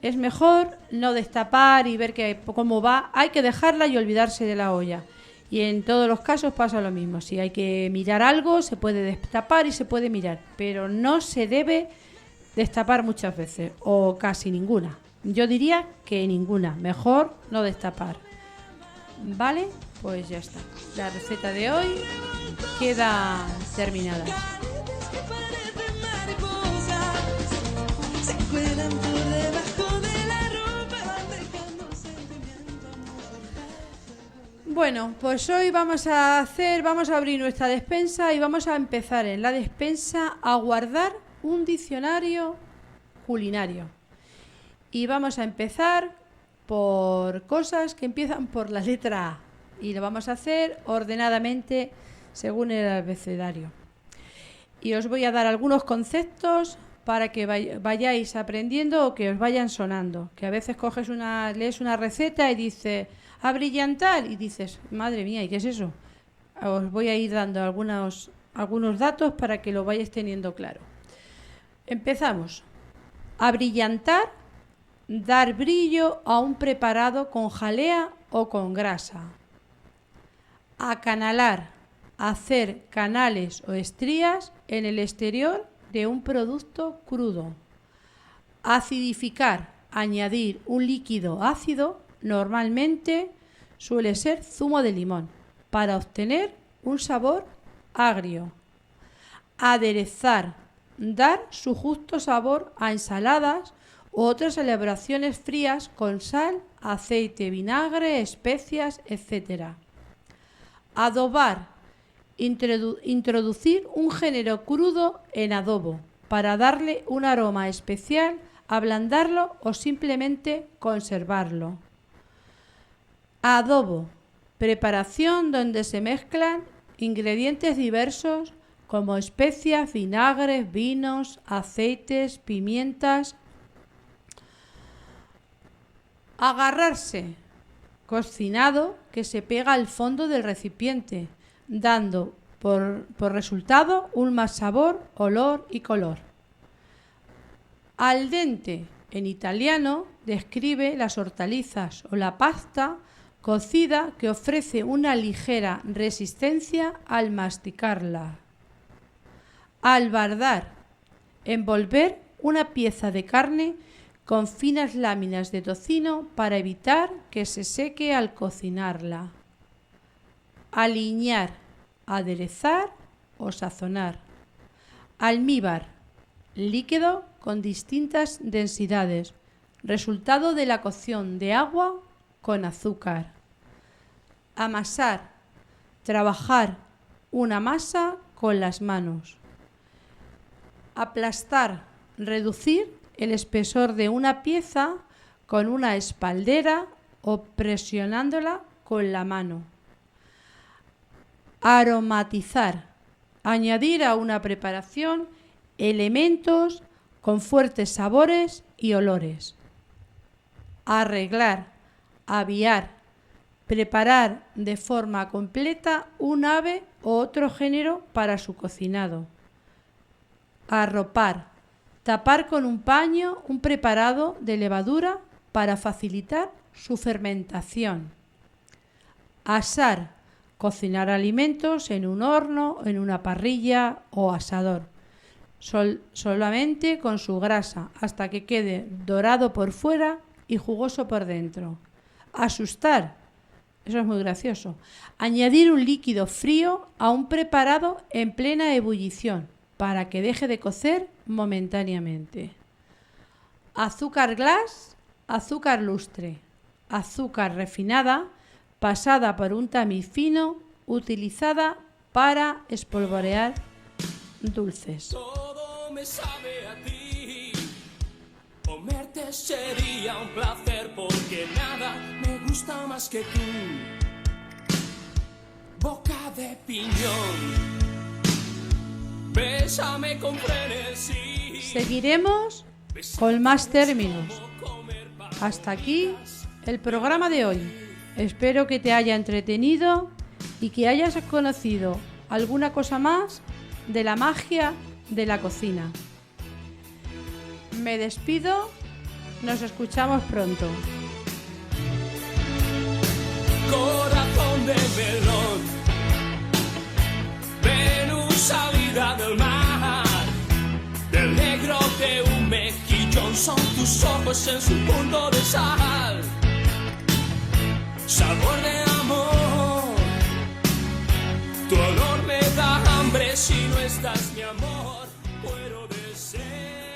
Es mejor no destapar y ver cómo va. Hay que dejarla y olvidarse de la olla. Y en todos los casos pasa lo mismo. Si hay que mirar algo, se puede destapar y se puede mirar. Pero no se debe destapar muchas veces, o casi ninguna. Yo diría que ninguna. Mejor no destapar. ¿Vale? Pues ya está. La receta de hoy queda terminada. Cadetes que parecen mariposas se cuelan por debajo de la ropa, van dejando sentimientos. Bueno, pues hoy vamos a abrir nuestra despensa y vamos a empezar en la despensa a guardar un diccionario culinario. Y vamos a empezar por cosas que empiezan por la letra A. Y lo vamos a hacer ordenadamente según el abecedario. Y os voy a dar algunos conceptos para que vayáis aprendiendo o que os vayan sonando. Que a veces lees una receta y dices abrillantar y dices, madre mía, ¿y qué es eso? Os voy a ir dando algunos datos para que lo vayáis teniendo claro. Empezamos. Abrillantar, dar brillo a un preparado con jalea o con grasa. Acanalar, hacer canales o estrías en el exterior de un producto crudo. Acidificar, añadir un líquido ácido, normalmente suele ser zumo de limón, para obtener un sabor agrio. Aderezar, dar su justo sabor a ensaladas u otras elaboraciones frías con sal, aceite, vinagre, especias, etc. Adobar, introducir un género crudo en adobo para darle un aroma especial, ablandarlo o simplemente conservarlo. Adobo, preparación donde se mezclan ingredientes diversos como especias, vinagres, vinos, aceites, pimientas. Agarrarse, cocinado que se pega al fondo del recipiente, dando por resultado un más sabor, olor y color. Al dente, en italiano, describe las hortalizas o la pasta cocida que ofrece una ligera resistencia al masticarla. Albardar, envolver una pieza de carne con finas láminas de tocino para evitar que se seque al cocinarla. Aliñar, aderezar o sazonar. Almíbar, líquido con distintas densidades, resultado de la cocción de agua con azúcar. Amasar, trabajar una masa con las manos. Aplastar, reducir el espesor de una pieza con una espaldera o presionándola con la mano. Aromatizar, añadir a una preparación elementos con fuertes sabores y olores. Arreglar, aviar, preparar de forma completa un ave o otro género para su cocinado. Arropar, tapar con un paño un preparado de levadura para facilitar su fermentación. Asar, cocinar alimentos en un horno, en una parrilla o asador, solamente con su grasa hasta que quede dorado por fuera y jugoso por dentro. Asustar, eso es muy gracioso. Añadir un líquido frío a un preparado en plena ebullición para que deje de cocer momentáneamente. Azúcar glass, azúcar lustre, azúcar refinada, pasada por un tamiz fino, utilizada para espolvorear dulces. Todo me sabe a ti. Comerte sería un placer porque nada me gusta más que tú. Boca de piñón. Bésame con frenesí. Seguiremos con más términos. Hasta aquí el programa de hoy. Espero que te haya entretenido y que hayas conocido alguna cosa más de la magia de la cocina. Me despido, nos escuchamos pronto. Corazón de melón, Venus salida del mar, del negro de un mejillón son tus ojos en su punto de sal. Sabor de amor, tu olor me da hambre si no estás, mi amor, puedo desear.